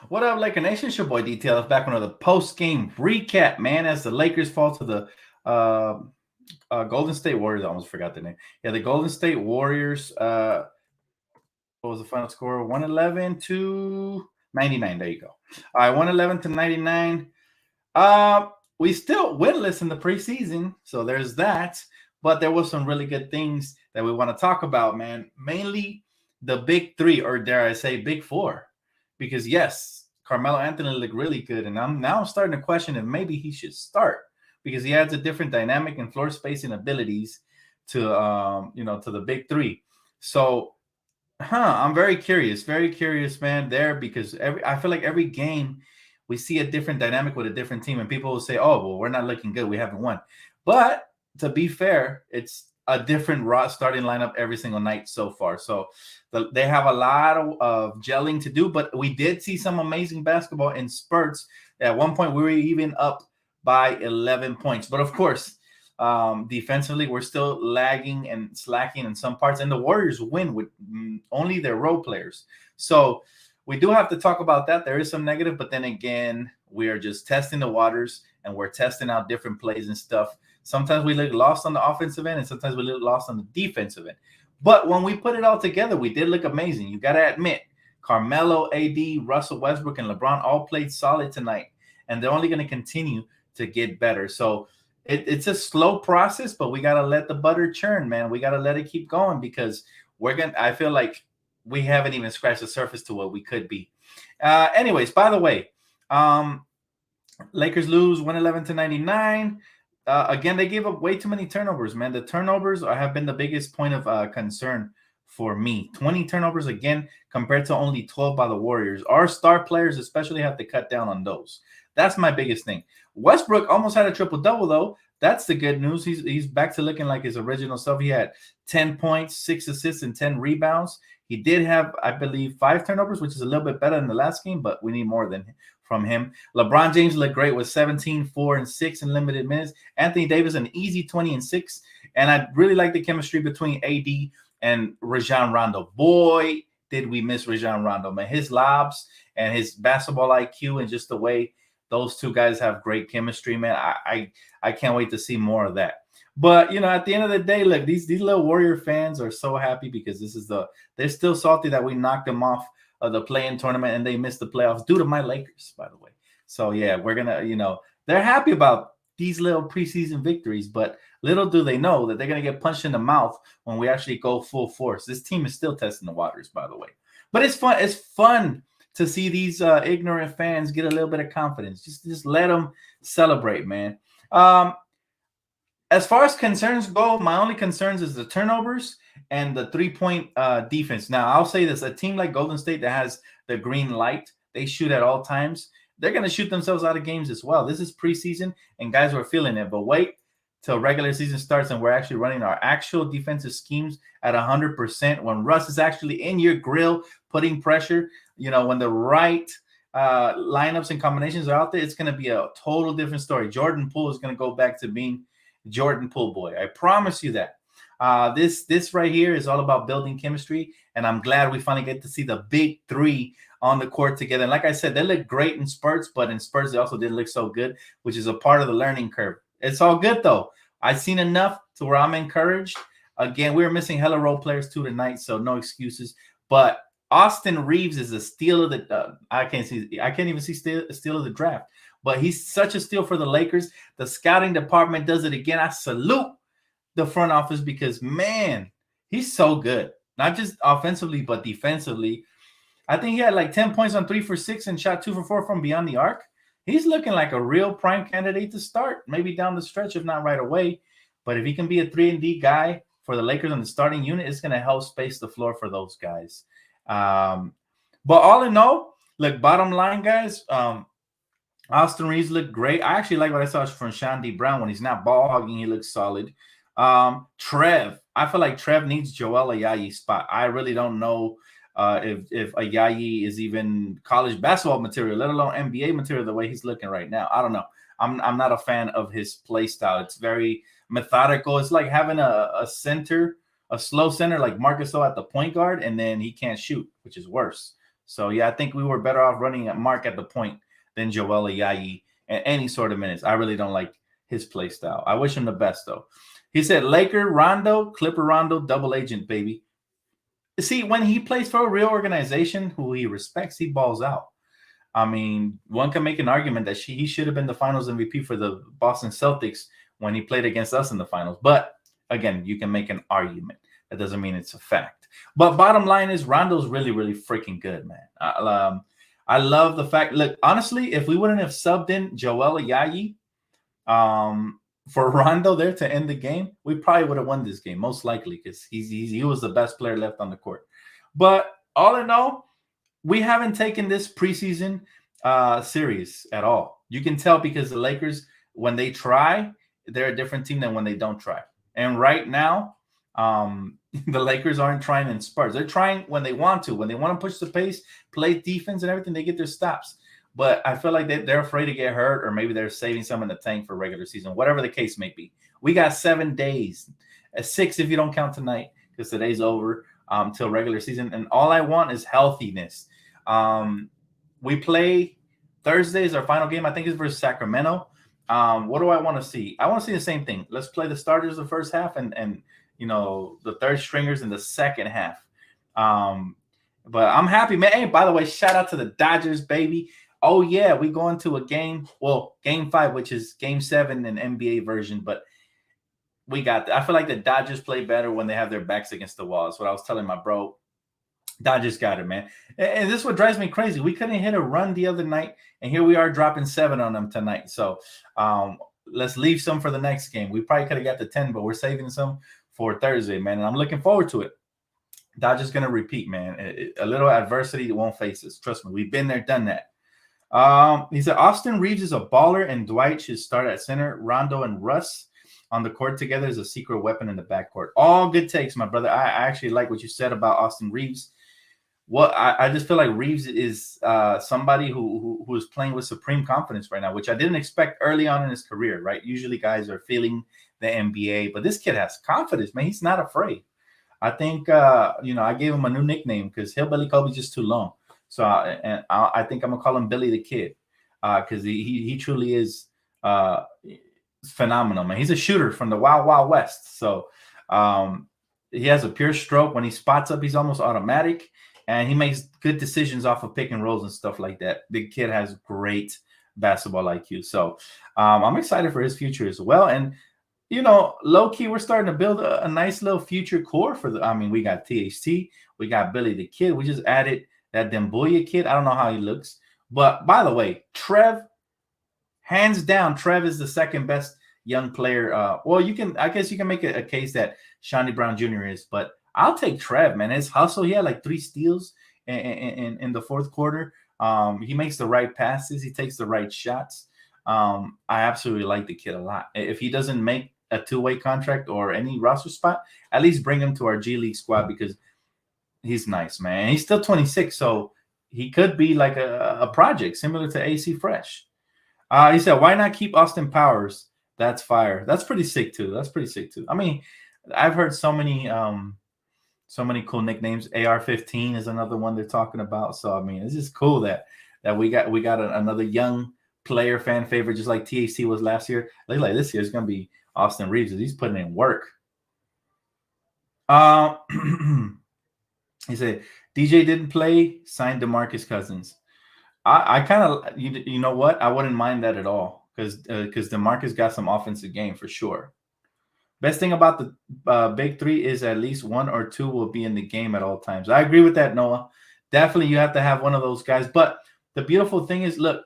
What up, Laker Nation? It's your boy DTLF back on another post-game recap, man, as the Lakers fall to the Golden State Warriors. I almost forgot the name. Yeah, the Golden State Warriors. What was the final score? 111 to 99. There you go. All right, 111 to 99. We still winless in the preseason, so there's that. But there was some really good things that we want to talk about, man. Mainly the big three, or dare I say, big four. Because yes, Carmelo Anthony looked really good, and I'm now starting to question if maybe he should start because he adds a different dynamic and floor spacing abilities to to the big three. So I'm very curious, man, there because I feel like every game we see a different dynamic with a different team, and people will say, "Oh, well, we're not looking good. We haven't won." But to be fair, it's a different starting lineup every single night so far. So they have a lot of gelling to do, but we did see some amazing basketball in spurts. At one point, we were even up by 11 points. But of course, defensively, we're still lagging and slacking in some parts, and the Warriors win with only their role players. So we do have to talk about that. There is some negative, but then again, we are just testing the waters and we're testing out different plays and stuff. Sometimes we look lost on the offensive end, and sometimes we look lost on the defensive end. But when we put it all together, we did look amazing. You got to admit, Carmelo, AD, Russell Westbrook, and LeBron all played solid tonight, and they're only going to continue to get better. So it's a slow process, but we got to let the butter churn, man. We got to let it keep going because I feel like we haven't even scratched the surface to what we could be. Anyways, by the way, Lakers lose 111 to 99. Again, they gave up way too many turnovers, man. The turnovers have been the biggest point of concern for me. 20 turnovers again compared to only 12 by the Warriors. Our star players especially have to cut down on those. That's my biggest thing. Westbrook almost had a triple-double, though. That's the good news. He's back to looking like his original self. He had 10 points, 6 assists, and 10 rebounds. He did have, I believe, 5 turnovers, which is a little bit better than the last game, but we need more from him. LeBron James looked great with 17, 4, and 6 in limited minutes. Anthony Davis, an easy 20 and 6. And I really like the chemistry between AD and Rajon Rondo. Boy, did we miss Rajon Rondo, man. His lobs and his basketball IQ and just the way those two guys have great chemistry, man. I can't wait to see more of that. But, at the end of the day, look, these little Warrior fans are so happy because they're still salty that we knocked them off of the play-in tournament and they missed the playoffs due to my Lakers, by the way. So, yeah, we're going to, they're happy about these little preseason victories, but little do they know that they're going to get punched in the mouth when we actually go full force. This team is still testing the waters, by the way. But it's fun. It's fun to see these ignorant fans get a little bit of confidence. Just let them celebrate, man. As far as concerns go, my only concerns is the turnovers and the three-point defense. Now, I'll say this. A team like Golden State that has the green light, they shoot at all times. They're going to shoot themselves out of games as well. This is preseason, and guys are feeling it. But wait till regular season starts and we're actually running our actual defensive schemes at 100%. When Russ is actually in your grill putting pressure, when the right lineups and combinations are out there, it's going to be a total different story. Jordan Poole is going to go back to being Jordan Poole boy. I promise you that. This right here is all about building chemistry, and I'm glad we finally get to see the big three on the court together. And like I said, they look great in spurts, but in spurts they also didn't look so good, which is a part of the learning curve. It's all good though. I've seen enough to where I'm encouraged. Again, we were missing hella role players too tonight, so no excuses. But Austin Reeves is a steal of the. I can't even see steal of the draft. But he's such a steal for the Lakers. The scouting department does it again. I salute the front office because, man, he's so good. Not just offensively, but defensively. I think he had like 10 points on 3 for 6 and shot 2 for 4 from beyond the arc. He's looking like a real prime candidate to start, maybe down the stretch, if not right away. But if he can be a 3-and-D guy for the Lakers on the starting unit, it's going to help space the floor for those guys. But all in all, look, bottom line, guys, Austin Reeves looked great. I actually like what I saw from Sean D. Brown. When he's not ball hogging, he looks solid. Trev, I feel like Trev needs Joel Ayayi's spot. I really don't know if Ayayi is even college basketball material, let alone NBA material, the way he's looking right now. I don't know. I'm not a fan of his play style. It's very methodical. It's like having a center, a slow center like Marcus O at the point guard, and then he can't shoot, which is worse. So yeah, I think we were better off running at Mark at the point than Joel Ayayi and any sort of minutes. I really don't like his play style. I wish him the best though. He said Laker Rondo, Clipper Rondo, double agent, baby. See, when he plays for a real organization who he respects, he balls out. I mean, one can make an argument that he should have been the finals MVP for the Boston Celtics when he played against us in the finals. But again, you can make an argument. That doesn't mean it's a fact. But bottom line is Rondo's really, really freaking good, man. I love the fact. Look, honestly, if we wouldn't have subbed in Joel Ayayi for Rondo there to end the game, we probably would have won this game, most likely, because he was the best player left on the court. But all in all, we haven't taken this preseason serious at all. You can tell because the Lakers, when they try, they're a different team than when they don't try. And right now, the Lakers aren't trying in spurts. They're trying when they want to. When they want to push the pace, play defense and everything, they get their stops. But I feel like they're afraid to get hurt, or maybe they're saving some in the tank for regular season, whatever the case may be. We got 7 days, 6 if you don't count tonight, because today's over, till regular season. And all I want is healthiness. We play Thursday is our final game. I think it's versus Sacramento. What do I want to see? I want to see the same thing. Let's play the starters the first half and the third stringers in the second half. But I'm happy, man. Hey, by the way, shout out to the Dodgers, baby. Oh yeah, we go into a game. Well, game 5, which is game 7 in NBA version, but we got. I feel like the Dodgers play better when they have their backs against the wall. That's what I was telling my bro. Dodgers got it, man. And this is what drives me crazy. We couldn't hit a run the other night, and here we are dropping 7 on them tonight. So let's leave some for the next game. We probably could have got the 10, but we're saving some for Thursday, man. And I'm looking forward to it. Dodgers going to repeat, man. A little adversity won't face us. Trust me. We've been there, done that. He said Austin Reeves is a baller, and Dwight should start at center. Rondo and Russ on the court together is a secret weapon in the backcourt. All good takes, my brother. I actually like what you said about Austin Reeves. I just feel like Reeves is somebody who is playing with supreme confidence right now, which I didn't expect early on in his career, right? Usually guys are feeling the NBA, but this kid has confidence, man. He's not afraid. I think, I gave him a new nickname because Hillbilly Kobe's just too long. So I think I'm going to call him Billy the Kid because he truly is phenomenal, man. He's a shooter from the Wild Wild West. So he has a pure stroke. When he spots up, he's almost automatic. And he makes good decisions off of pick and rolls and stuff like that. The kid has great basketball IQ. So I'm excited for his future as well. And, low key, we're starting to build a nice little future core for we got THT. We got Billy the Kid. We just added that Demboya kid. I don't know how he looks. But by the way, Trev, hands down, Trev is the second best young player. I guess you can make a case that Shawnee Brown Jr. is, but I'll take Trev, man. His hustle, he had like 3 steals in the fourth quarter. He makes the right passes. He takes the right shots. I absolutely like the kid a lot. If he doesn't make a 2-way contract or any roster spot, at least bring him to our G League squad because he's nice, man. He's still 26, so he could be like a project similar to AC Fresh. He said, why not keep Austin Powers? That's fire. That's pretty sick, too. I mean, I've heard so many cool nicknames. AR-15 is another one they're talking about. So, I mean, it's just cool that we got another young player fan favorite, just like THT was last year. Looks like this year is going to be Austin Reeves. He's putting in work. He said, DJ didn't play, signed DeMarcus Cousins. I kind of, you know what? I wouldn't mind that at all because DeMarcus got some offensive game for sure. Best thing about the big 3 is at least 1 or 2 will be in the game at all times. I agree with that, Noah. Definitely you have to have one of those guys. But the beautiful thing is, look,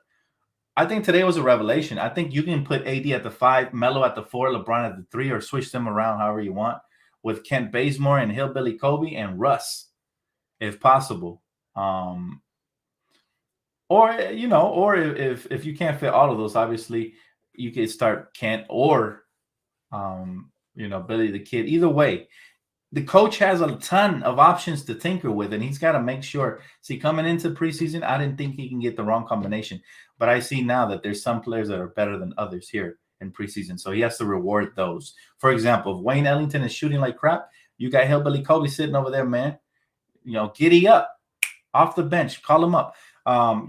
I think today was a revelation. I think you can put AD at the 5, Melo at the 4, LeBron at the 3, or switch them around however you want with Kent Bazemore and Hillbilly Kobe and Russ, if possible. Or if you can't fit all of those, obviously you could start Kent or Billy the Kid. Either way, the coach has a ton of options to tinker with, and he's got to make sure. See, coming into preseason, I didn't think he can get the wrong combination, but I see now that there's some players that are better than others here in preseason, so he has to reward those. For example, if Wayne Ellington is shooting like crap, you got Hillbilly Kobe sitting over there, man. Giddy up. off the bench. Call him up.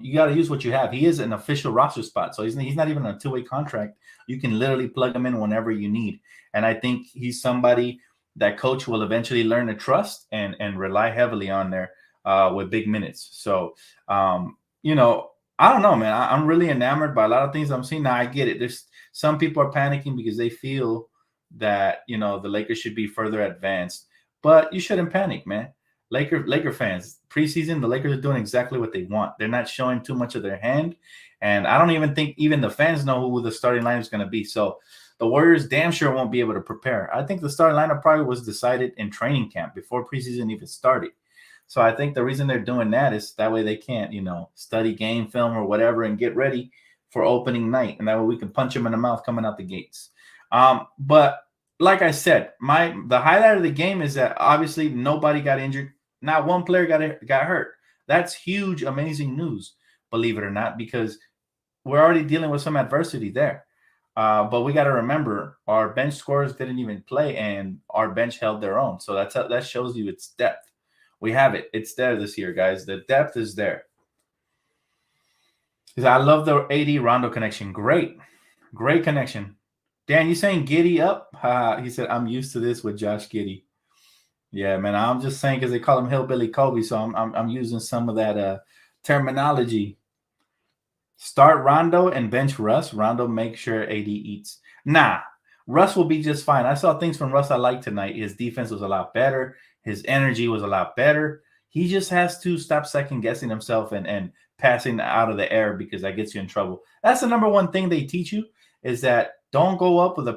You got to use what you have. He is an official roster spot, so he's not even on a two-way contract. You can literally plug him in whenever you need. And I think he's somebody that coach will eventually learn to trust and rely heavily on there with big minutes. So, you know, I don't know, man. I'm really enamored by a lot of things I'm seeing. Now, I get it. There's some people are panicking because they feel that, you know, the Lakers should be further advanced. But you shouldn't panic, man. Laker fans, preseason, the Lakers are doing exactly what they want. They're not showing too much of their hand. And I don't even think even the fans know who the starting lineup is going to be. So the Warriors damn sure won't be able to prepare. I think the starting lineup probably was decided in training camp before preseason even started. So I think the reason they're doing that is that way they can't, you know, study game film or whatever and get ready for opening night. And that way we can punch them in the mouth coming out the gates. But like I said, the highlight of the game is that obviously nobody got injured. Not one player got hurt. That's huge, amazing news, believe it or not, because we're already dealing with some adversity there. But we got to remember our bench scorers didn't even play, and our bench held their own. So that shows you its depth. We have it. It's there this year, guys. The depth is there. I love the AD Rondo connection. Great connection. Dan, you saying giddy up? He said, I'm used to this with Josh Giddey. Yeah, man, I'm just saying because they call him Hillbilly Kobe, so I'm using some of that terminology. Start Rondo and bench Russ. Rondo make sure AD eats. Nah, Russ will be just fine. I saw things from Russ I liked tonight. His defense was a lot better. His energy was a lot better. He just has to stop second-guessing himself and passing out of the air because that gets you in trouble. That's the number one thing they teach you is that don't go up with a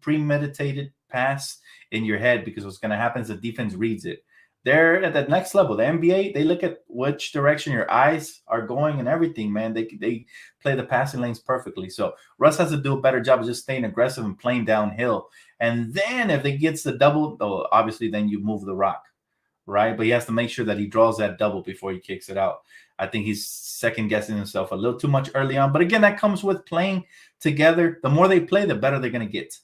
premeditated pass in your head because what's going to happen is the defense reads it. They're at that next level. The NBA, they look at which direction your eyes are going and everything, man. They play the passing lanes perfectly. So Russ has to do a better job of just staying aggressive and playing downhill. And then if it gets the double, obviously then you move the rock, right? But he has to make sure that he draws that double before he kicks it out. I think he's second-guessing himself a little too much early on. But again, that comes with playing together. The more they play, the better they're going to get.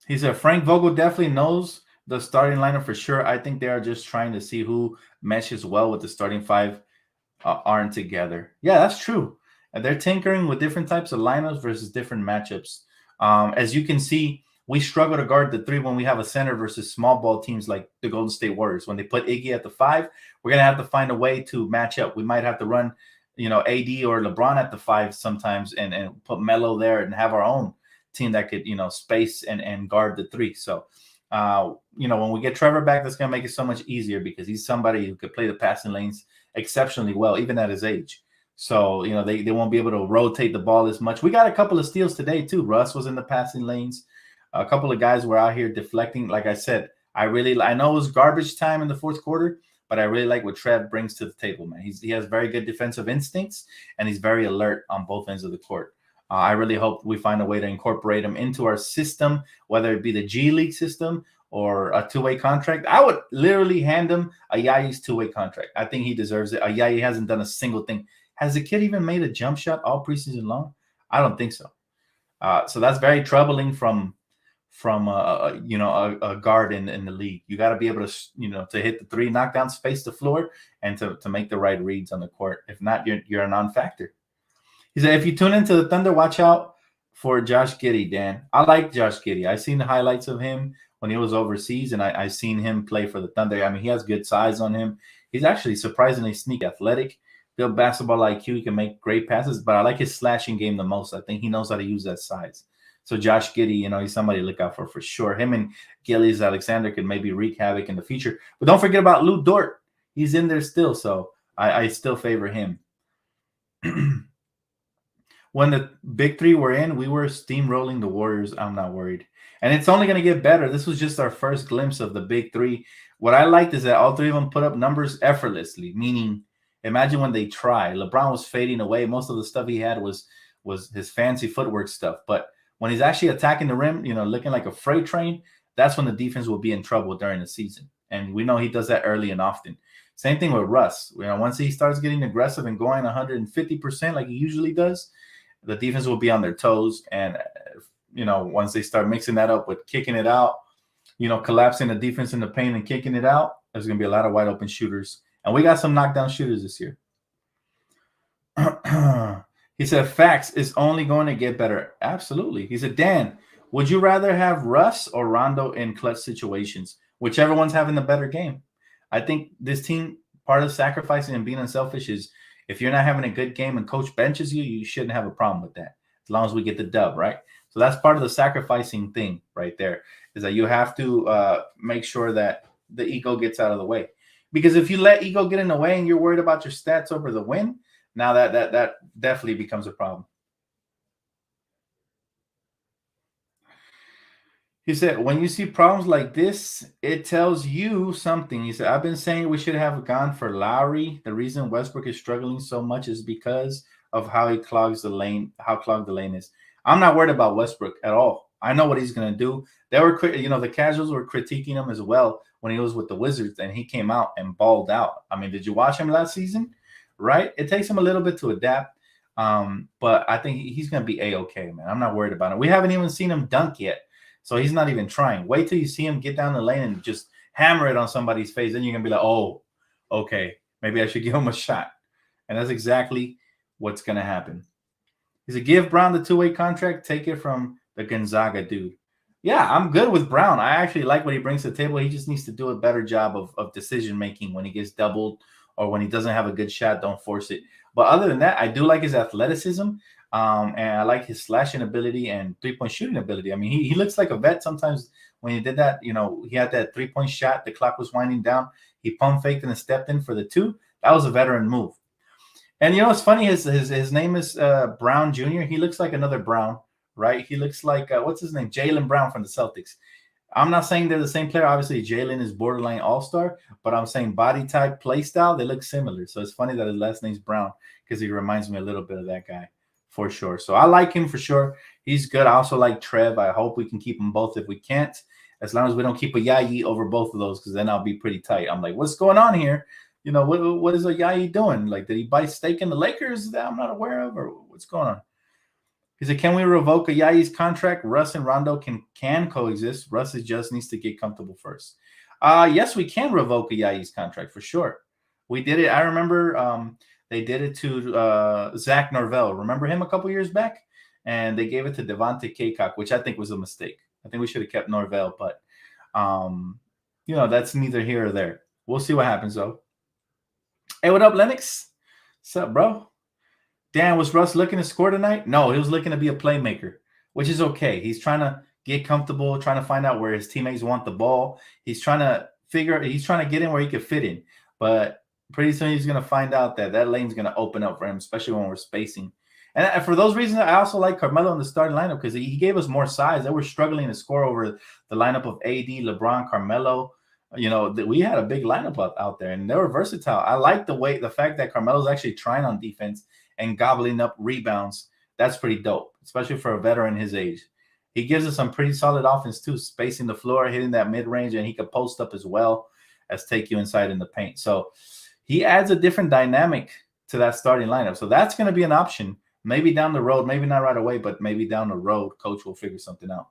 He said Frank Vogel definitely knows the starting lineup for sure. I think they are just trying to see who meshes well with the starting five aren't together. Yeah, that's true. And they're tinkering with different types of lineups versus different matchups. As you can see, we struggle to guard the three when we have a center versus small ball teams like the Golden State Warriors. When they put Iggy at the 5, we're going to have to find a way to match up. We might have to run, you know, AD or LeBron at the 5 sometimes and put Melo there and have our own team that could, you know, space and guard the 3. So, you know, when we get Trevor back, that's going to make it so much easier because he's somebody who could play the passing lanes exceptionally well, even at his age. So, you know, they won't be able to rotate the ball as much. We got a couple of steals today, too. Russ was in the passing lanes. A couple of guys were out here deflecting. Like I said, I know it was garbage time in the fourth quarter, but I really like what Trev brings to the table, man. He has very good defensive instincts, and he's very alert on both ends of the court. I really hope we find a way to incorporate him into our system, whether it be the G League system or a two-way contract. I would literally hand him Ayayi's two-way contract. I think he deserves it. Ayayi hasn't done a single thing. Has the kid even made a jump shot all preseason long? I don't think so. So that's very troubling from a guard in the league. You got to be able to, you know, to hit the 3, knock down, space the floor, and to make the right reads on the court. If not, you're a non-factor. He said, if you tune into the Thunder, watch out for Josh Giddey, Dan. I like Josh Giddey. I seen the highlights of him when he was overseas, and I seen him play for the Thunder. I mean, he has good size on him. He's actually surprisingly sneaky athletic. Good basketball IQ. He can make great passes, but I like his slashing game the most. I think he knows how to use that size. So Josh Giddey, you know, he's somebody to look out for sure. Him and Gillies Alexander could maybe wreak havoc in the future. But don't forget about Lou Dort. He's in there still, so I still favor him. When the big 3 were in, we were steamrolling the Warriors. I'm not worried. And it's only going to get better. This was just our first glimpse of the big 3. What I liked is that all 3 of them put up numbers effortlessly, meaning imagine when they try. LeBron was fading away. Most of the stuff he had was his fancy footwork stuff. But when he's actually attacking the rim, you know, looking like a freight train, that's when the defense will be in trouble during the season. And we know he does that early and often. Same thing with Russ. You know, once he starts getting aggressive and going 150% like he usually does, the defense will be on their toes. And, you know, once they start mixing that up with kicking it out, you know, collapsing the defense in the paint and kicking it out, There's going to be a lot of wide open shooters. And we got some knockdown shooters this year. He said, facts is only going to get better. Absolutely. He said, Dan, would you rather have Russ or Rondo in clutch situations? Whichever one's having the better game. I think this team, part of sacrificing and being unselfish is if you're not having a good game and coach benches you, you shouldn't have a problem with that as long as we get the dub, right? So that's part of the sacrificing thing right there, is that you have to make sure that the ego gets out of the way. Because if you let ego get in the way and you're worried about your stats over the win, now that definitely becomes a problem. He said, when you see problems like this, it tells you something. He said, I've been saying we should have gone for Lowry. The reason Westbrook is struggling so much is because of how he clogs the lane, how clogged the lane is. I'm not worried about Westbrook at all. I know what he's going to do. They were, the casuals were critiquing him as well when he was with the Wizards, and he came out and balled out. I mean, did you watch him last season? Right? It takes him a little bit to adapt, but I think he's going to be A-okay, man. I'm not worried about him. We haven't even seen him dunk yet. So he's not even trying. Wait till you see him get down the lane and just hammer it on somebody's face. Then you're going to be like, oh, okay, maybe I should give him a shot. And that's exactly what's going to happen. He said, give Brown the two-way contract. Take it from the Gonzaga dude. Yeah, I'm good with Brown. I actually like what he brings to the table. He just needs to do a better job of decision-making when he gets doubled or when he doesn't have a good shot. Don't force it. But other than that, I do like his athleticism. And I like his slashing ability and three-point shooting ability. I mean, he looks like a vet sometimes when he did that. He had that three-point shot. The clock was winding down. He pump faked and then stepped in for the two. That was a veteran move. And it's funny. His name is Brown Jr. He looks like another Brown, right? He looks like what's his name? Jaylen Brown from the Celtics. I'm not saying they're the same player. Obviously, Jaylen is borderline all-star, but I'm saying body type, play style, they look similar. So it's funny that his last name's Brown because he reminds me a little bit of that guy. For sure. So I like him for sure. He's good. I also like Trev. I hope we can keep them both if we can't, as long as we don't keep a Yayi over both of those, because then I'll be pretty tight. I'm like, what's going on here? What is a Yayi doing? Like, did he buy steak in the Lakers that I'm not aware of, or what's going on? He said, can we revoke a Yayi's contract? Russ and Rondo can coexist. Russ just needs to get comfortable first. Yes, we can revoke a Yayi's contract for sure. We did it. I remember they did it to Zach Norvell. Remember him a couple years back? And they gave it to Devontae Kaycock, which I think was a mistake. I think we should have kept Norvell, but, that's neither here or there. We'll see what happens, though. Hey, what up, Lennox? What's up, bro? Dan, was Russ looking to score tonight? No, he was looking to be a playmaker, which is okay. He's trying to get comfortable, trying to find out where his teammates want the ball. He's trying to get in where he could fit in. But pretty soon he's going to find out that lane's going to open up for him, especially when we're spacing. And for those reasons, I also like Carmelo in the starting lineup because he gave us more size. They were struggling to score over the lineup of AD, LeBron, Carmelo. We had a big lineup out there, and they were versatile. I like the fact that Carmelo's actually trying on defense and gobbling up rebounds. That's pretty dope, especially for a veteran his age. He gives us some pretty solid offense too, spacing the floor, hitting that mid-range, and he could post up as well as take you inside in the paint. So he adds a different dynamic to that starting lineup. So that's going to be an option. Maybe down the road, maybe not right away, but maybe down the road, coach will figure something out.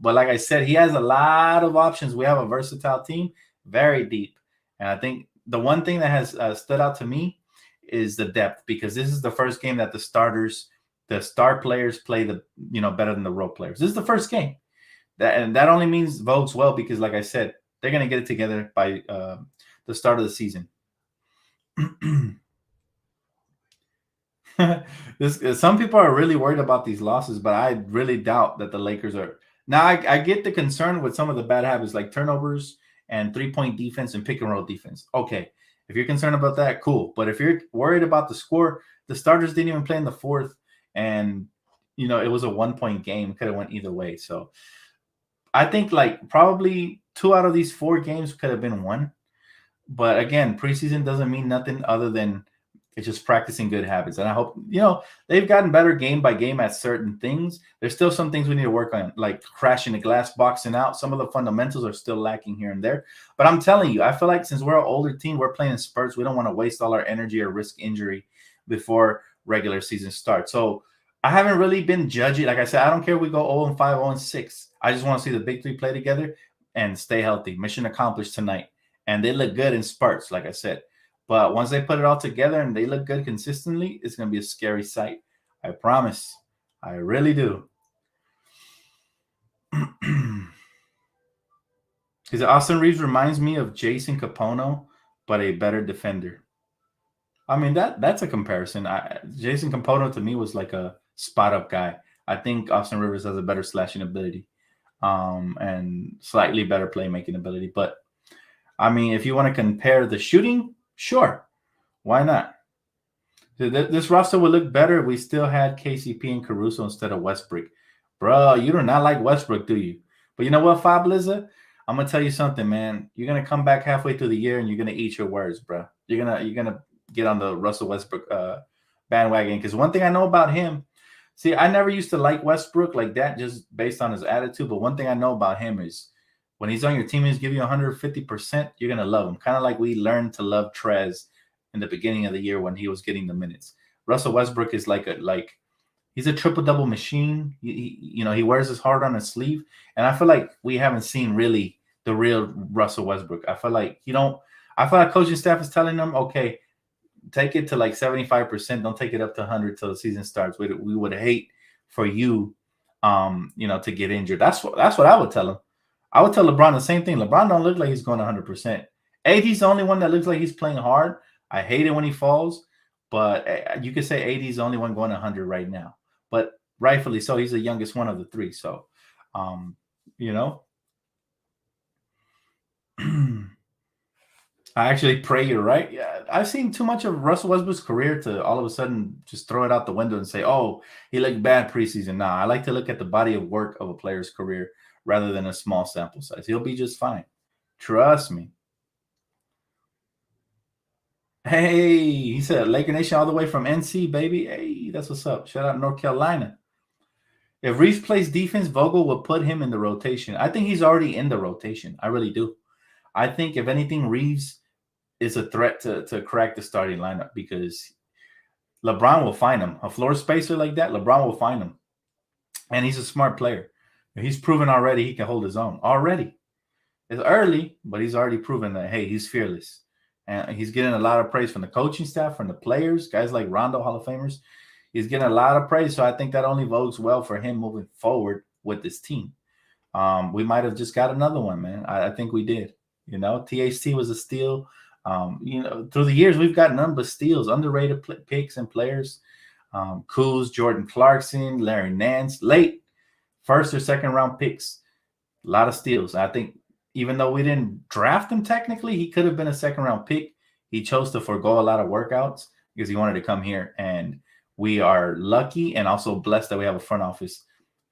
But like I said, he has a lot of options. We have a versatile team, very deep. And I think the one thing that has stood out to me is the depth, because this is the first game that the star players play better than the role players. This is the first game. That only means votes well, because like I said, they're going to get it together by the start of the season. Some people are really worried about these losses, but I really doubt that the Lakers are. Now, I get the concern with some of the bad habits like turnovers and three-point defense and pick-and-roll defense. Okay, if you're concerned about that, cool. But if you're worried about the score, the starters didn't even play in the fourth, and it was a one-point game. Could have went either way. So I think probably 2 out of these 4 games could have been won. But again, preseason doesn't mean nothing other than it's just practicing good habits. And I hope, they've gotten better game by game at certain things. There's still some things we need to work on, like crashing the glass, boxing out. Some of the fundamentals are still lacking here and there. But I'm telling you, I feel like since we're an older team, we're playing in spurts. We don't want to waste all our energy or risk injury before regular season starts. So I haven't really been judgy. Like I said, I don't care if we go 0-5, 0-6. I just want to see the big 3 play together and stay healthy. Mission accomplished tonight. and they look good in spurts, like I said. But once they put it all together and they look good consistently, it's going to be a scary sight. I promise. I really do. Because Austin Reeves reminds me of Jason Capono, but a better defender. I mean, that's a comparison. Jason Capono to me was like a spot up guy. I think Austin Rivers has a better slashing ability, and slightly better playmaking ability. But I mean, if you want to compare the shooting, sure, why not? This roster would look better if we still had KCP and Caruso instead of Westbrook. Bro, you do not like Westbrook, do you? But you know what, Fab Lizza? I'm gonna tell you something, man. You're gonna come back halfway through the year and you're gonna eat your words, bro. You're gonna get on the Russell Westbrook bandwagon. Because one thing I know about him, see, I never used to like Westbrook like that just based on his attitude. But one thing I know about him is when he's on your team and he's giving you 150%, you're gonna love him. Kind of like we learned to love Trez in the beginning of the year when he was getting the minutes. Russell Westbrook is like he's a triple-double machine. He wears his heart on his sleeve. And I feel like we haven't seen really the real Russell Westbrook. I feel like coaching staff is telling them, okay, take it to like 75%. Don't take it up to 100 till the season starts. We would hate for you, to get injured. That's what I would tell him. I would tell LeBron the same thing. LeBron don't look like he's going 100%. AD's the only one that looks like he's playing hard. I hate it when he falls, but you could say AD's the only one going 100 right now. But rightfully so, he's the youngest one of the three. So, I actually pray you're right. Yeah, I've seen too much of Russell Westbrook's career to all of a sudden just throw it out the window and say, oh, he looked bad preseason. Nah, I like to look at the body of work of a player's career rather than a small sample size. He'll be just fine. Trust me. Hey, he said Laker Nation all the way from NC, baby. Hey, that's what's up. Shout out North Carolina. If Reeves plays defense, Vogel will put him in the rotation. I think he's already in the rotation. I really do. I think, if anything, Reeves is a threat to crack the starting lineup because LeBron will find him. A floor spacer like that, LeBron will find him. And he's a smart player. He's proven already he can hold his own. Already. It's early, but he's already proven that, hey, he's fearless. And he's getting a lot of praise from the coaching staff, from the players, guys like Rondo, Hall of Famers. He's getting a lot of praise, so I think that only bodes well for him moving forward with this team. We might have just got another one, man. I think we did. THT was a steal. Through the years, we've got none but steals, underrated picks and players. Kuz, Jordan Clarkson, Larry Nance, late first or second round picks. A lot of steals. I think even though we didn't draft him technically, he could have been a second round pick. He chose to forego a lot of workouts because he wanted to come here. And we are lucky and also blessed that we have a front office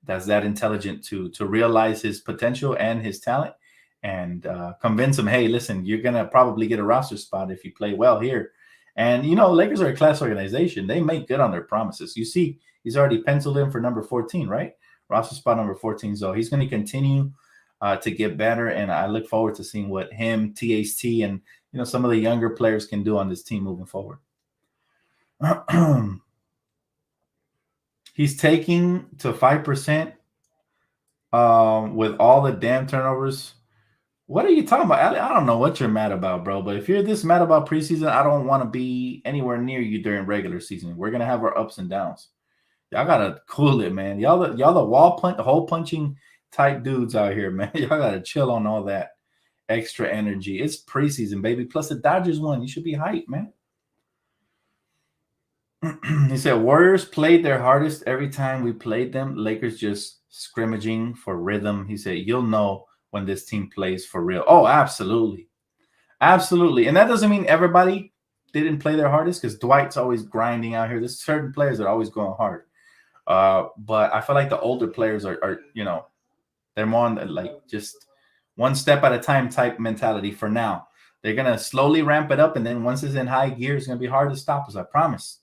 that's that intelligent to realize his potential and his talent and convince him, hey, listen, you're going to probably get a roster spot if you play well here. And, Lakers are a class organization. They make good on their promises. You see, he's already penciled in for number 14, right? Roster spot number 14. So he's going to continue to get better. And I look forward to seeing what him, THT, and, some of the younger players can do on this team moving forward. He's taking to 5% with all the damn turnovers. What are you talking about? I don't know what you're mad about, bro. But if you're this mad about preseason, I don't want to be anywhere near you during regular season. We're gonna have our ups and downs. Y'all gotta cool it, man. Y'all the hole punching type dudes out here, man. Y'all gotta chill on all that extra energy. It's preseason, baby. Plus the Dodgers won. You should be hyped, man. He said Warriors played their hardest every time we played them. Lakers just scrimmaging for rhythm. He said you'll know when this team plays for real. Oh, absolutely. Absolutely. And that doesn't mean everybody didn't play their hardest because Dwight's always grinding out here. There's certain players that are always going hard. But I feel like the older players are they're more on the, like just one step at a time type mentality for now. They're going to slowly ramp it up. And then once it's in high gear, it's going to be hard to stop us. I promise.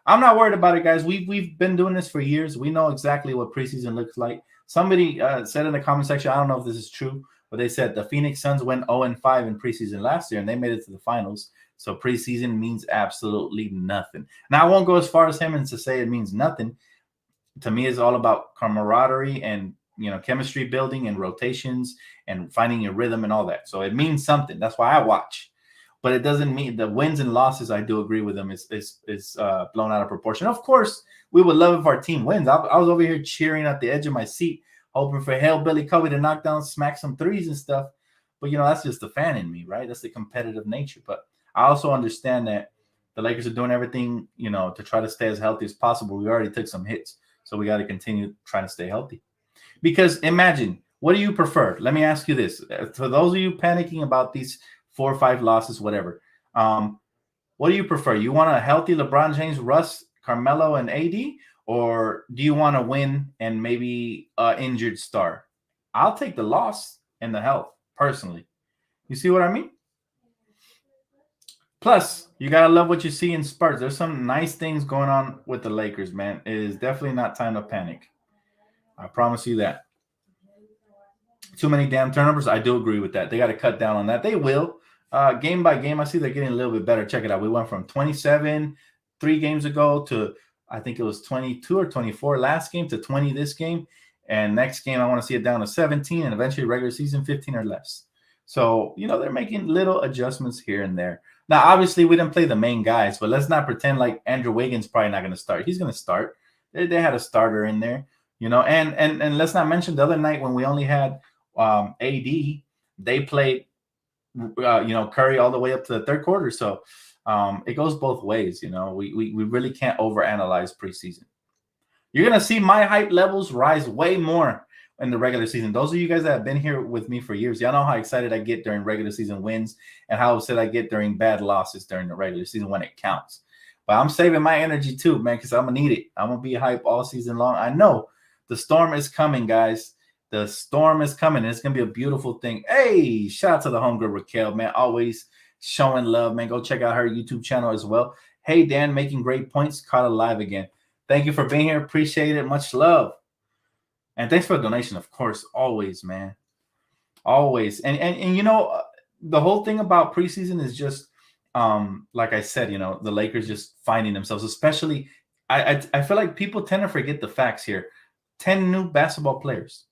I'm not worried about it, guys. We've been doing this for years. We know exactly what preseason looks like. Somebody said in the comment section, I don't know if this is true, but they said the Phoenix Suns went 0-5 in preseason last year, and they made it to the finals. So preseason means absolutely nothing. Now, I won't go as far as him and to say it means nothing. To me, it's all about camaraderie and, chemistry building and rotations and finding your rhythm and all that. So it means something. That's why I watch. But it doesn't mean the wins and losses. I do agree with them. Is blown out of proportion. Of course, we would love if our team wins. I was over here cheering at the edge of my seat, hoping for Billy Kobe to knock down, smack some threes and stuff. But that's just the fan in me, right? That's the competitive nature. But I also understand that the Lakers are doing everything, to try to stay as healthy as possible. We already took some hits, so we got to continue trying to stay healthy. Because imagine, what do you prefer? Let me ask you this: for those of you panicking about these 4 or 5 losses, whatever, what do you prefer? You want a healthy LeBron James, Russ, Carmelo, and AD, or do you want to win and maybe injured star? I'll take the loss and the health personally. You see what I mean? Plus, you gotta love what you see in spurts. There's some nice things going on with the Lakers, man. It is definitely not time to panic. I promise you that. Too many damn turnovers. I do agree with that. They got to cut down on that. They will. Game by game, I see they're getting a little bit better. Check it out. We went from 27 3 games ago to, I think it was 22 or 24 last game, to 20 this game. And next game, I want to see it down to 17 and eventually regular season 15 or less. So, they're making little adjustments here and there. Now, obviously, we didn't play the main guys, but let's not pretend like Andrew Wiggins probably not going to start. He's going to start. They had a starter in there, and let's not mention the other night when we only had AD, they played, Curry all the way up to the third quarter. So it goes both ways. We really can't overanalyze preseason. You're going to see my hype levels rise way more in the regular season. Those of you guys that have been here with me for years, y'all know how excited I get during regular season wins and how upset I get during bad losses during the regular season when it counts. But I'm saving my energy too, man, because I'm going to need it. I'm going to be hype all season long. I know the storm is coming, guys. The storm is coming. It's going to be a beautiful thing. Hey, shout out to the homegirl Raquel, man. Always showing love, man. Go check out her YouTube channel as well. Hey, Dan, making great points. Caught it live again. Thank you for being here. Appreciate it. Much love. And thanks for the donation, of course. Always, man. Always. And the whole thing about preseason is just, like I said, the Lakers just finding themselves, especially, I feel like people tend to forget the facts here. 10 new basketball players.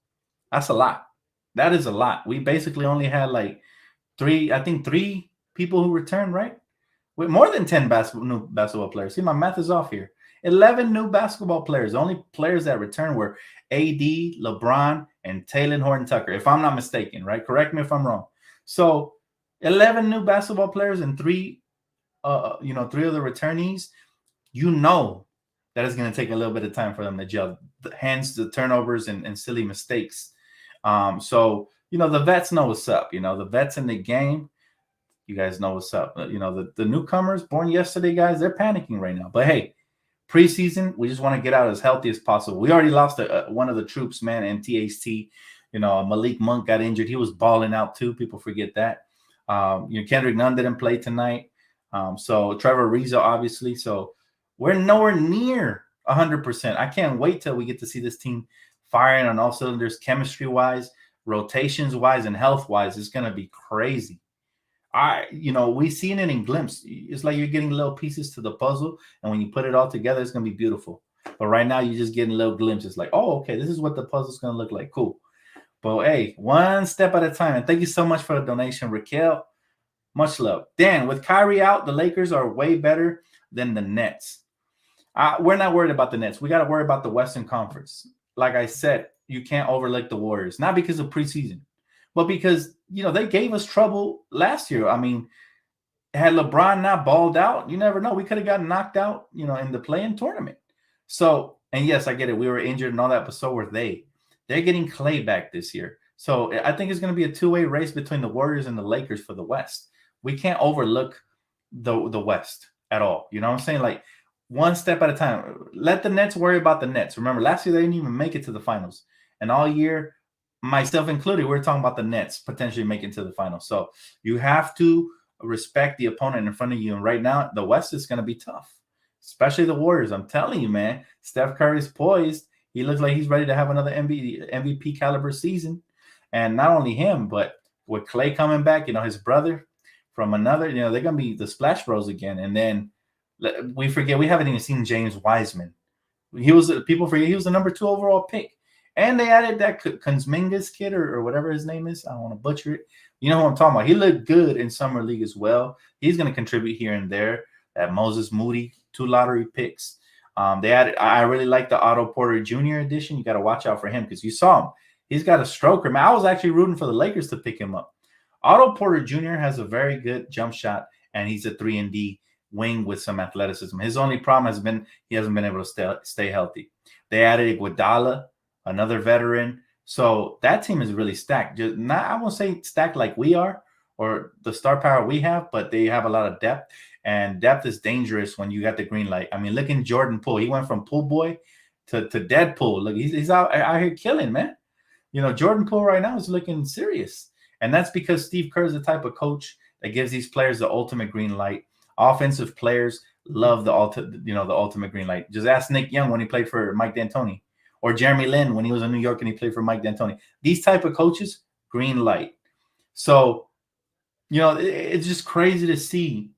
That's a lot. That is a lot. We basically only had like 3 people who returned, right? With more than 10 new basketball players. See, my math is off here. 11 new basketball players. The only players that returned were AD, LeBron, and Talen Horton-Tucker, if I'm not mistaken, right? Correct me if I'm wrong. So 11 new basketball players and 3 of the returnees, that it's going to take a little bit of time for them to gel. Hence the turnovers and silly mistakes. So, the vets know what's up. The vets in the game, you guys know what's up. The newcomers born yesterday, guys, they're panicking right now. But hey, preseason, we just want to get out as healthy as possible. We already lost one of the troops, man, and THT. Malik Monk got injured. He was balling out too. People forget that. Kendrick Nunn didn't play tonight. So Trevor Ariza, obviously. So we're nowhere near 100%. I can't wait till we get to see this team firing on all cylinders, chemistry-wise, rotations-wise, and health-wise. It's going to be crazy. We've seen it in glimpses. It's like you're getting little pieces to the puzzle, and when you put it all together, it's going to be beautiful. But right now, you're just getting little glimpses like, oh, okay, this is what the puzzle's going to look like. Cool. But, hey, one step at a time. And thank you so much for the donation, Raquel. Much love. Dan, with Kyrie out, the Lakers are way better than the Nets. We're not worried about the Nets. We got to worry about the Western Conference. Like I said, you can't overlook the Warriors, not because of preseason, but because, they gave us trouble last year. I mean, had LeBron not balled out, you never know. We could have gotten knocked out, in the play-in tournament. So, and yes, I get it. We were injured and all that, but so were they. They're getting Clay back this year. So I think it's going to be a two-way race between the Warriors and the Lakers for the West. We can't overlook the West at all. You know what I'm saying? Like, one step at a time. Let the Nets worry about the Nets. Remember, last year they didn't even make it to the finals. And all year, myself included, we're talking about the Nets potentially making it to the finals. So you have to respect the opponent in front of you. And right now, the West is going to be tough, especially the Warriors. I'm telling you, man, Steph Curry's poised. He looks like he's ready to have another MVP caliber season. And not only him, but with Clay coming back, his brother from another, they're going to be the Splash Bros again. And then we forget, we haven't even seen James Wiseman. People forget he was the number 2 overall pick. And they added that Kuzmingas kid or whatever his name is. I don't want to butcher it. You know who I'm talking about. He looked good in summer league as well. He's going to contribute here and there. That Moses Moody, 2 lottery picks. They added. I really like the Otto Porter Jr. edition. You got to watch out for him because you saw him. He's got a stroker. Man, I was actually rooting for the Lakers to pick him up. Otto Porter Jr. has a very good jump shot, and he's a 3-and-D wing with some athleticism. His only problem has been he hasn't been able to stay healthy. They added Iguodala, another veteran. So that team is really stacked. Just not, I won't say stacked like we are or the star power we have, but they have a lot of depth. And depth is dangerous when you got the green light. I mean, look at Jordan Poole. He went from pool boy to Deadpool. Look, he's out here killing, man. You know, Jordan Poole right now is looking serious. And that's because Steve Kerr is the type of coach that gives these players the ultimate green light. Offensive players love the ultimate green light. Just ask Nick Young when he played for Mike D'Antoni, or Jeremy Lin when he was in New York and he played for Mike D'Antoni. These type of coaches, green light. So, you know, it's just crazy to see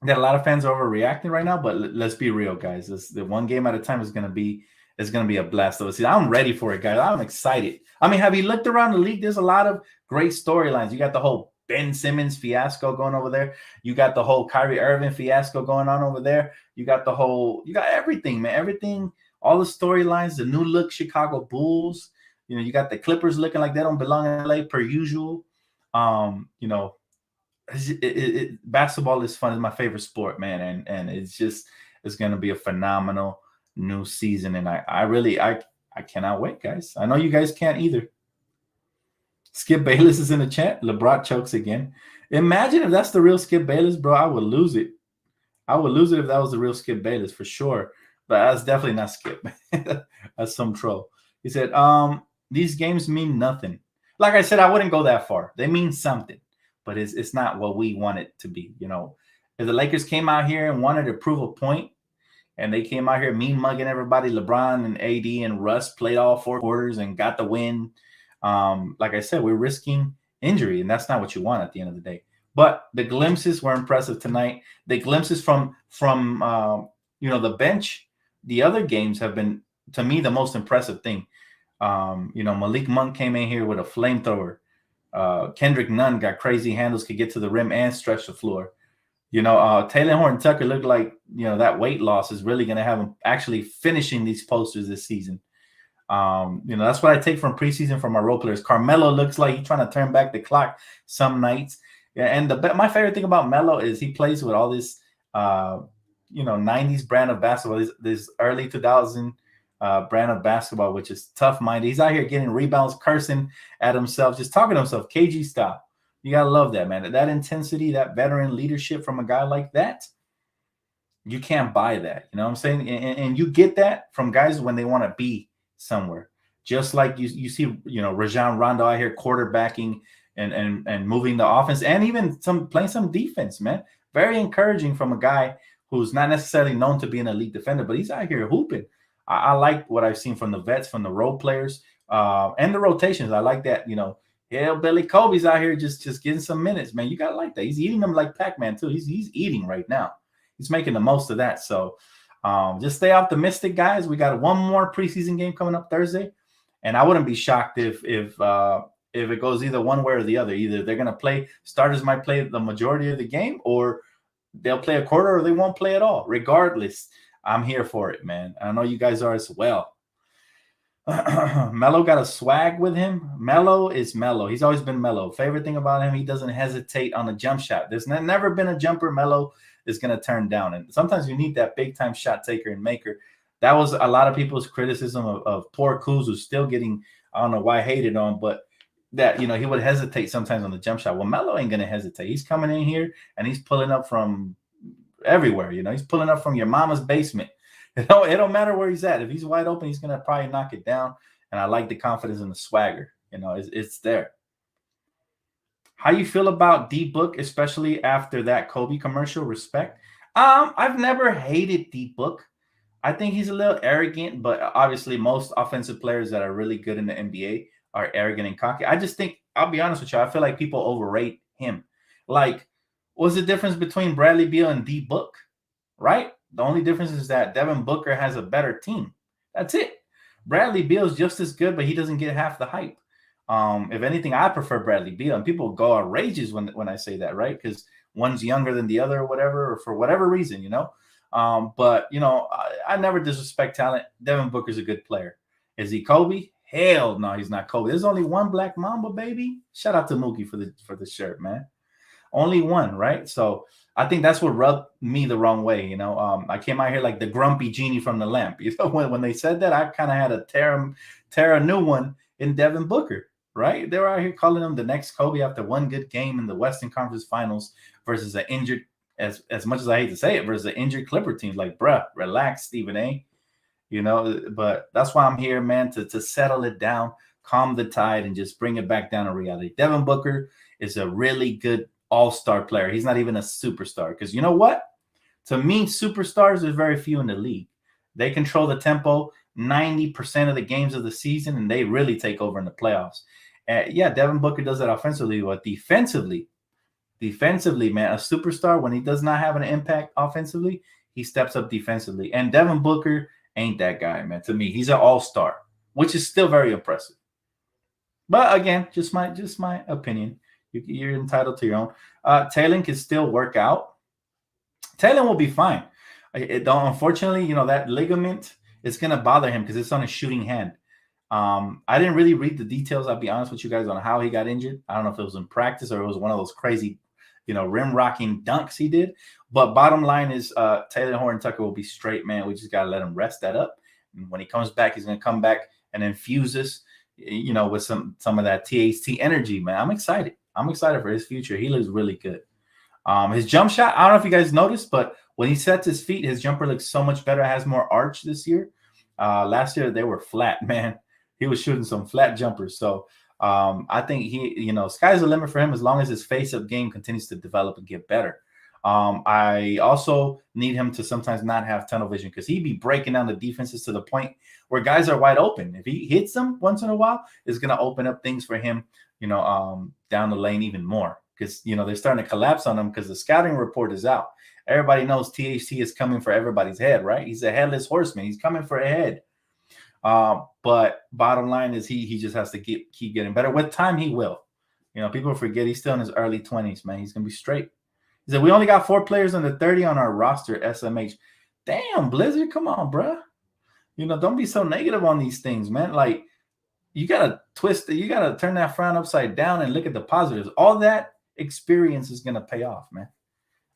that a lot of fans are overreacting right now. But let's be real, guys. The one game at a time is going to be a blast. So I'm ready for it, guys. I'm excited. I mean, have you looked around the league? There's a lot of great storylines. You got the whole Ben Simmons fiasco going over there. You got the whole Kyrie Irving fiasco going on over there. You got everything, man. Everything, all the storylines, the new look Chicago Bulls. You know, you got the Clippers looking like they don't belong in LA per usual. You know, basketball is fun. It's my favorite sport, man. And it's going to be a phenomenal new season. And I cannot wait, guys. I know you guys can't either. Skip Bayless is in the chat. LeBron chokes again. Imagine if that's the real Skip Bayless, bro. I would lose it. I would lose it if that was the real Skip Bayless for sure. But that's definitely not Skip. That's some troll. He said, these games mean nothing. Like I said, I wouldn't go that far. They mean something, but it's not what we want it to be. You know, if the Lakers came out here and wanted to prove a point, and they came out here mean mugging everybody, LeBron and AD and Russ played all 4 quarters and got the win. Like I said, we're risking injury, and that's not what you want at the end of the day. But the glimpses were impressive tonight. The glimpses from the bench, the other games have been, to me, the most impressive thing. Malik Monk came in here with a flamethrower. Kendrick Nunn got crazy handles, could get to the rim and stretch the floor. Taylor Horton-Tucker looked like, that weight loss is really going to have him actually finishing these posters this season. That's what I take from preseason from my role players. Carmelo looks like he's trying to turn back the clock some nights. And my favorite thing about Melo is he plays with all this, 90s brand of basketball, this early 2000 brand of basketball, which is tough-minded. He's out here getting rebounds, cursing at himself, just talking to himself, KG style. You got to love that, man. That intensity, that veteran leadership from a guy like that, you can't buy that. You know what I'm saying? And you get that from guys when they want to be somewhere. Just like you see, Rajon Rondo out here quarterbacking and moving the offense and even playing some defense, man. Very encouraging from a guy who's not necessarily known to be an elite defender, but he's out here hooping. I like what I've seen from the vets, from the role players, and the rotations. I like that, Billy Kobe's out here just getting some minutes, man. You got to like that. He's eating them like Pac-Man, too. He's eating right now. He's making the most of that. So just stay optimistic, guys. We got one more preseason game coming up Thursday, and I wouldn't be shocked if it goes either one way or the other. Either they're going to starters might play the majority of the game, or they'll play a quarter, or they won't play at all. Regardless, I'm here for it, man. I know you guys are as well. Melo got a swag with him. Melo is Melo. He's always been Melo. Favorite thing about him, he doesn't hesitate on a jump shot. There's never been a jumper Melo is going to turn down. And sometimes you need that big-time shot taker and maker. That was a lot of people's criticism of poor Kuz, who's still getting, I don't know why, hated on, but that, he would hesitate sometimes on the jump shot. Well, Melo ain't going to hesitate. He's coming in here, and he's pulling up from everywhere. He's pulling up from your mama's basement. It don't matter where he's at. If he's wide open, he's going to probably knock it down. And I like the confidence and the swagger. It's there. How you feel about D-Book, especially after that Kobe commercial? Respect. I've never hated D-Book. I think he's a little arrogant, but obviously most offensive players that are really good in the NBA are arrogant and cocky. I just think, I'll be honest with you, I feel like people overrate him. Like, what's the difference between Bradley Beal and D-Book, right? The only difference is that Devin Booker has a better team. That's it. Bradley Beal's just as good, but he doesn't get half the hype. If anything, I prefer Bradley Beal, and people go outrageous when I say that, right? Because one's younger than the other, or whatever, or for whatever reason, But I never disrespect talent. Devin Booker's a good player. Is he Kobe? Hell no, he's not Kobe. There's only one Black Mamba, baby. Shout out to Mookie for the shirt, man. Only one, right? So I think that's what rubbed me the wrong way. I came out here like the grumpy genie from the lamp. When they said that, I kind of had to tear a new one in Devin Booker, right? They were out here calling him the next Kobe after one good game in the Western Conference Finals versus an injured, as much as I hate to say it, versus an injured Clipper team. Like, bruh, relax, Stephen A. But that's why I'm here, man, to settle it down, calm the tide, and just bring it back down to reality. Devin Booker is a really good all-star player. He's not even a superstar, because you know what? To me, superstars, there's very few in the league. They control the tempo 90% of the games of the season, and they really take over in the playoffs. Yeah, Devin Booker does that offensively, but defensively, man, a superstar, when he does not have an impact offensively, he steps up defensively. And Devin Booker ain't that guy, man. To me, he's an all-star, which is still very impressive. But again, just my opinion. You're entitled to your own. Taylor can still work out. Taylor will be fine. Unfortunately, that ligament is going to bother him because it's on his shooting hand. I didn't really read the details, I'll be honest with you guys, on how he got injured. I don't know if it was in practice or it was one of those crazy, rim-rocking dunks he did. But bottom line is Taylor Horton-Tucker will be straight, man. We just got to let him rest that up. And when he comes back, he's going to come back and infuse us, with some of that THT energy, man. I'm excited for his future. He looks really good. His jump shot, I don't know if you guys noticed, but when he sets his feet, his jumper looks so much better. It has more arch this year. Last year, they were flat, man. He was shooting some flat jumpers. So I think sky's the limit for him as long as his face-up game continues to develop and get better. I also need him to sometimes not have tunnel vision, because he'd be breaking down the defenses to the point where guys are wide open. If he hits them once in a while, it's going to open up things for him, down the lane even more, because, they're starting to collapse on him because the scouting report is out. Everybody knows THT is coming for everybody's head, right? He's a headless horseman. He's coming for a head. But bottom line is he just has to keep getting better. With time, he will. People forget he's still in his early 20s, man. He's going to be straight. He said, we only got 4 players under 30 on our roster, SMH. Damn, Blizzard, come on, bro. Don't be so negative on these things, man. Like, you got to twist it. You got to turn that frown upside down and look at the positives. All that experience is going to pay off, man.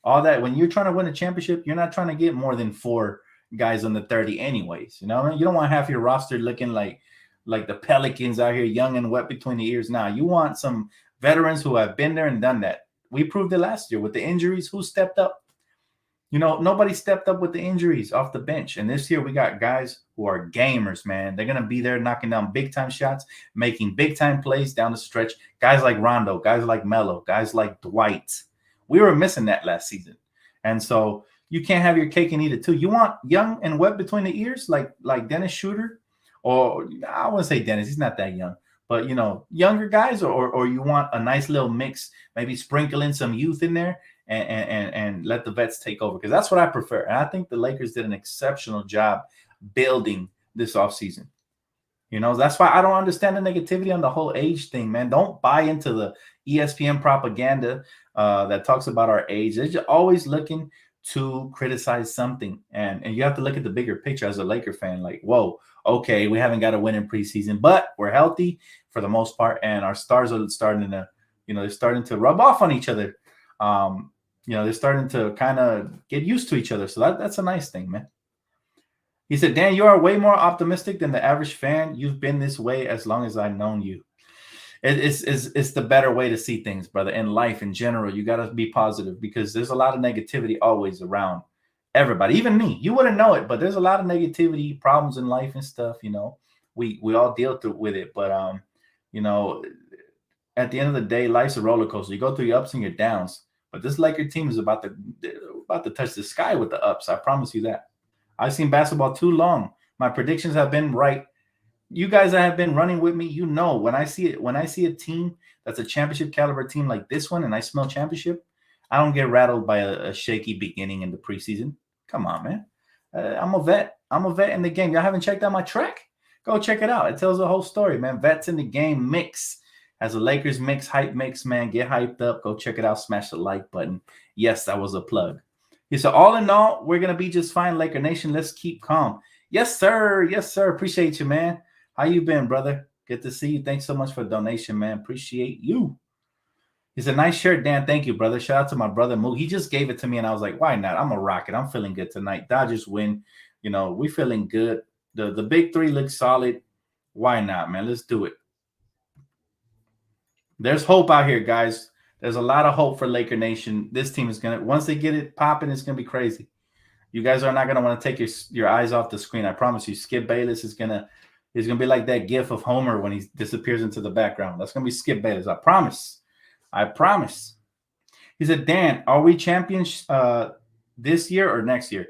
All that, when you're trying to win a championship, you're not trying to get more than 4 guys under 30 anyways. You know what I mean? You don't want half your roster looking like the Pelicans out here, young and wet between the ears. Now, you want some veterans who have been there and done that. We proved it last year with the injuries. Who stepped up? Nobody stepped up with the injuries off the bench. And this year we got guys who are gamers, man. They're going to be there knocking down big-time shots, making big-time plays down the stretch. Guys like Rondo, guys like Melo, guys like Dwight. We were missing that last season. And so you can't have your cake and eat it too. You want young and wet between the ears like Dennis Schroeder, or I wouldn't say Dennis. He's not that young. But, younger guys, or you want a nice little mix, maybe sprinkle in some youth in there and let the vets take over, because that's what I prefer. And I think the Lakers did an exceptional job building this offseason. That's why I don't understand the negativity on the whole age thing, man. Don't buy into the ESPN propaganda that talks about our age. They're just always looking to criticize something. And you have to look at the bigger picture as a Laker fan. Like, whoa, okay, we haven't got a win in preseason, but we're healthy for the most part, and our stars are starting to, they're starting to rub off on each other. They're starting to kind of get used to each other. So that's a nice thing, man. He said, Dan, you are way more optimistic than the average fan. You've been this way as long as I've known you. It's the better way to see things, brother. In life in general, you got to be positive, because there's a lot of negativity always around everybody, even me. You wouldn't know it, but there's a lot of negativity, problems in life and stuff. We all deal with it. But at the end of the day, life's a roller coaster. You go through your ups and your downs. But this Laker team is about to touch the sky with the ups. I promise you that. I've seen basketball too long. My predictions have been right. You guys that have been running with me, when I see a team that's a championship caliber team like this one, and I smell championship, I don't get rattled by a shaky beginning in the preseason. Come on, man. I'm a vet. I'm a vet in the game. Y'all haven't checked out my track? Go check it out. It tells the whole story, man. Vets in the Game mix has a Lakers mix, hype mix, man. Get hyped up. Go check it out. Smash the like button. Yes, that was a plug. He said, all in all, we're going to be just fine, Laker Nation. Let's keep calm. Yes, sir. Yes, sir. Appreciate you, man. How you been, brother? Good to see you. Thanks so much for the donation, man. Appreciate you. He's a nice shirt, Dan. Thank you, brother. Shout out to my brother, Moo. He just gave it to me, and I was like, why not? I'm a rocket. I'm feeling good tonight. Dodgers win. You know, we feeling good. The big three looks solid. Why not, man? Let's do it. There's hope out here, guys. There's a lot of hope for Laker Nation. This team is going to, once they get it popping, it's going to be crazy. You guys are not going to want to take your eyes off the screen. I promise you. Skip Bayless is going to be like that gif of Homer when he disappears into the background. That's going to be Skip Bayless. I promise. I promise. He said, Dan, are we champions this year or next year?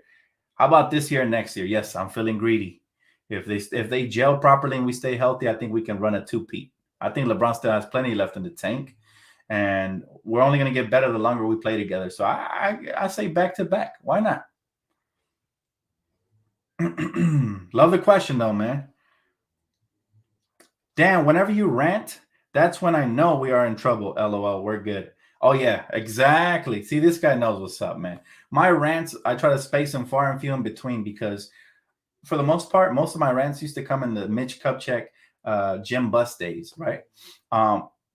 How about this year and next year? Yes, I'm feeling greedy. If they gel properly and we stay healthy, I think we can run a two-peat. I think LeBron still has plenty left in the tank, and we're only going to get better the longer we play together. So I say back-to-back. Why not? Love the question, though, man. Dan, whenever you rant, that's when I know we are in trouble. LOL, we're good. Oh, yeah, exactly. See, this guy knows what's up, man. My rants, I try to space them far and few in between because for the most part, most of my rants used to come in the Mitch Kupchak, Jim Buss days, right?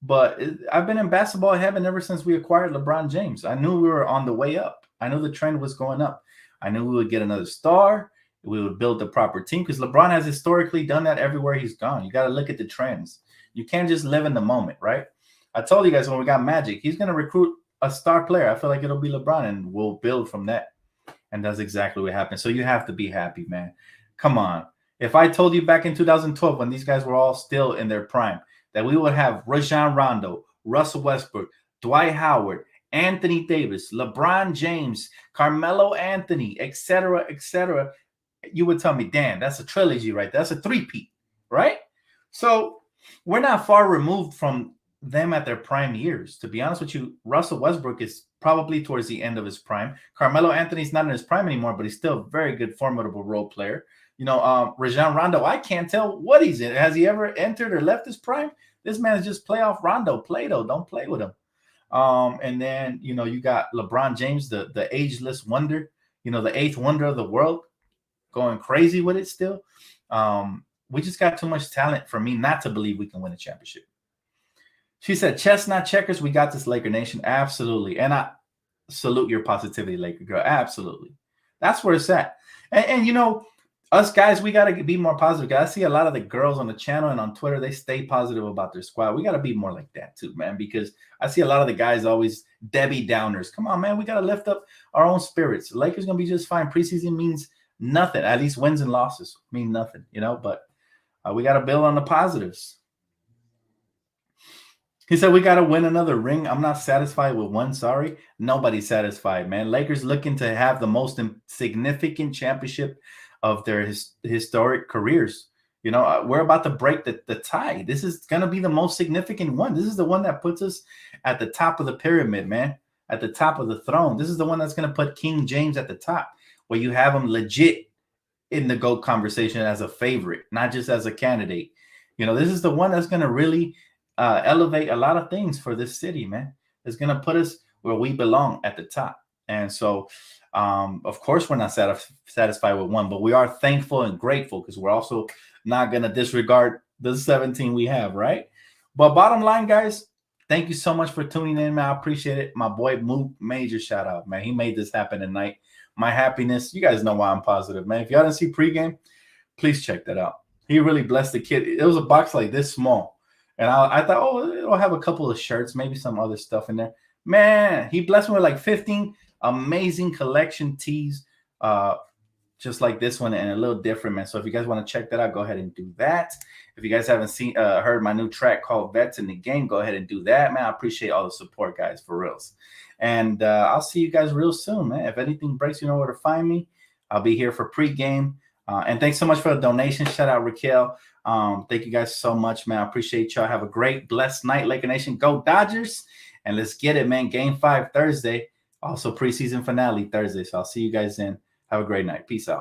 But I've been in basketball heaven ever since we acquired LeBron James. I knew we were on the way up. I knew the trend was going up. I knew we would get another star. We would build the proper team because LeBron has historically done that everywhere he's gone. You got to look at the trends. You can't just live in the moment, right? I told you guys when we got Magic, he's going to recruit a star player. I feel like it'll be LeBron, and we'll build from that. And that's exactly what happened. So you have to be happy, man. Come on. If I told you back in 2012 when these guys were all still in their prime that we would have Rajon Rondo, Russell Westbrook, Dwight Howard, Anthony Davis, LeBron James, Carmelo Anthony, etc., you would tell me, Dan, that's a trilogy, right? That's a three-peat, right? So we're not far removed from them at their prime years. To be honest with you, Russell Westbrook is probably towards the end of his prime. Carmelo Anthony's not in his prime anymore, but he's still a very good, formidable role player. You know, Rajon Rondo, I can't tell what he's in. Has he ever entered or left his prime? This man is just playoff Rondo. Play-Doh. Don't play with him. And then, you know, you got LeBron James, the ageless wonder, you know, the eighth wonder of the world, going crazy with it still. We just got too much talent for me not to believe we can win a championship. She said, chestnut checkers, we got this, Laker Nation. Absolutely. And I salute your positivity, Laker girl. Absolutely. That's where it's at. And you know, us guys, we got to be more positive. I see a lot of the girls on the channel and on Twitter, they stay positive about their squad. We got to be more like that too, man, because I see a lot of the guys always Debbie Downers. Come on, man. We got to lift up our own spirits. The Lakers going to be just fine. Preseason means nothing. At least wins and losses mean nothing, you know, but we got to build on the positives. He said, we got to win another ring. I'm not satisfied with one. Sorry. Nobody's satisfied, man. Lakers looking to have the most significant championship of their historic careers. You know, we're about to break the tie. This is going to be the most significant one. This is the one that puts us at the top of the pyramid, man, at the top of the throne. This is the one that's going to put King James at the top, where you have him legit in the GOAT conversation as a favorite, not just as a candidate. You know, this is the one that's going to really elevate a lot of things for this city, man. It's going to put us where we belong at the top. And so, of course, we're not satisfied with one, but we are thankful and grateful because we're also not going to disregard the 17 we have, right? But bottom line, guys, thank you so much for tuning in, man. I appreciate it. My boy Mook, major shout out, man. He made this happen tonight. My happiness. You guys know why I'm positive, man. If y'all didn't see pregame, please check that out. He really blessed the kid. It was a box like this small. And I thought, oh, it'll have a couple of shirts, maybe some other stuff in there. Man, he blessed me with like 15 amazing collection tees, just like this one, and a little different, man. So if you guys want to check that out, go ahead and do that. If you guys haven't heard my new track called Vets in the Game, go ahead and do that, man. I appreciate all the support, guys, for reals. And I'll see you guys real soon, man. If anything breaks, you know where to find me. I'll be here for pregame. And thanks so much for the donation. Shout out Raquel. Thank you guys so much, man. I appreciate y'all. Have a great, blessed night, Laker Nation. Go Dodgers. And let's get it, man. Game 5 Thursday. Also preseason finale Thursday. So I'll see you guys then. Have a great night. Peace out.